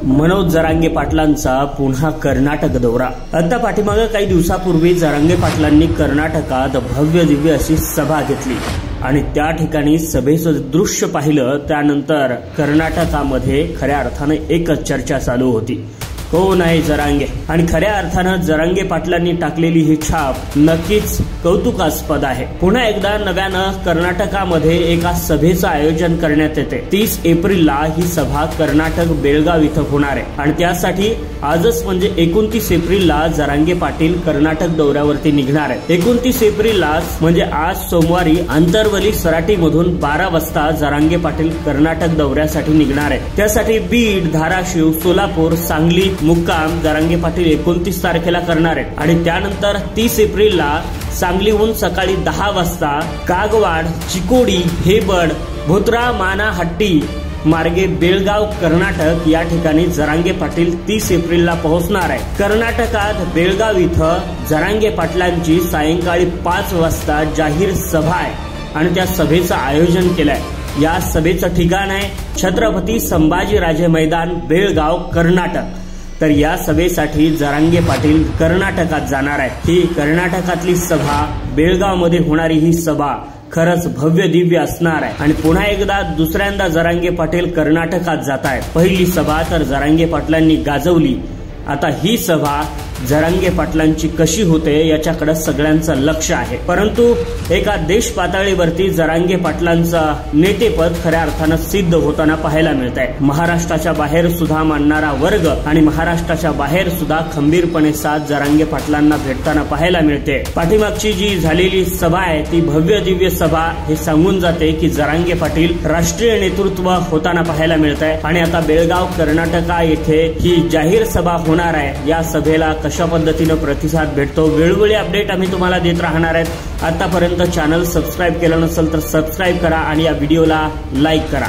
मनोज जरांगे पाटलांचा पुन्हा कर्नाटक दौरा। आता पाठीमागे काही दिवसापूर्वी जरांगे पाटलांनी कर्नाटकात भव्य दिव्य अशी सभा घेतली आणि त्या ठिकाणी सभेचं दृश्य पाहिलं त्यानंतर कर्नाटकामध्ये खऱ्या अर्थाने एकच चर्चा चालू होती, कोण आहे जरांगे। आणि खऱ्या अर्थाने जरांगे पाटलांनी टाकलेली ही छाप नक्कीच कौतुकास्पद आहे। पुन्हा एकदा नव्यानं कर्नाटकामध्ये एका सभेचं आयोजन करण्यात येते। 30 एप्रिलला ही सभा कर्नाटक बेळगाव इथं होणार आहे आणि त्यासाठी आजच म्हणजे 29 एप्रिलला जरांगे पाटील कर्नाटक दौऱ्यावरती निघणार आहे। 29 एप्रिलला म्हणजे आज सोमवारी आंतरवली सराटी मधून 12 वाजता जरांगे पाटील कर्नाटक दौऱ्यासाठी निघणार आहे। त्यासाठी बीड, धाराशिव, सोलापूर, सांगली मुक्काम जरांगे पाटील 29 तारखेला करणार आहेत आणि त्यानंतर 30 एप्रिलला सांगलीहून सकाळी 10 वाजता कागवाड, चिकोडी, हेबड, भोत्रा, माना, हट्टी मार्गे बेळगाव कर्नाटक या ठिकाणी जरांगे पाटील 30 एप्रिलला पोहोचणार आहे। कर्नाटकात बेळगाव इथं जरांगे पाटलांची सायंकाळी 5 वाजता जाहीर सभा आहे आणि त्या सभेचं आयोजन केलंय। या सभेचं ठिकाण आहे छत्रपती संभाजीराजे मैदान, बेळगाव, कर्नाटक। तर या सभेसाठी जरांगे पाटील कर्नाटकात जाणार आहे। ही कर्नाटकातली सभा, बेळगाव मध्ये होणारी ही सभा खरंच भव्य दिव्य असणार आहे आणि पुन्हा एकदा दुसऱ्यांदा जरांगे पाटील कर्नाटकात जात आहेत। पहिली सभा तर जरांगे पाटलांनी गाजवली, आता ही सभा जरांगे पाटलांची कशी होते याच्याकडे सगळ्यांचं लक्ष आहे। परंतु एका देश पातळीवरती जरांगे पाटलांचं नेतेपद खऱ्या अर्थानं सिद्ध होताना पाहायला मिळत आहे। महाराष्ट्राच्या बाहेर सुद्धा मानणारा वर्ग आणि महाराष्ट्राच्या बाहेर सुद्धा खंबीरपणे साथ जरांगे पाटलांना भेटताना पाहायला मिळते। पाठीमागची जी झालेली सभा आहे ती भव्य दिव्य सभा हे सांगून जाते की जरांगे पाटील राष्ट्रीय नेतृत्व होताना पाहायला मिळत आहे आणि आता बेळगाव कर्नाटका येथे ही जाहीर सभा होणार आहे। या सभेला कशा पद्धतीने प्रतिसाद भेटतो वेळोवेळी अपडेट आम्ही तुम्हाला देत राहणार आहेत। आतापर्यंत चॅनल सबस्क्राइब केलं नसेल तर सबस्क्राइब करा आणि या व्हिडिओला लाईक करा।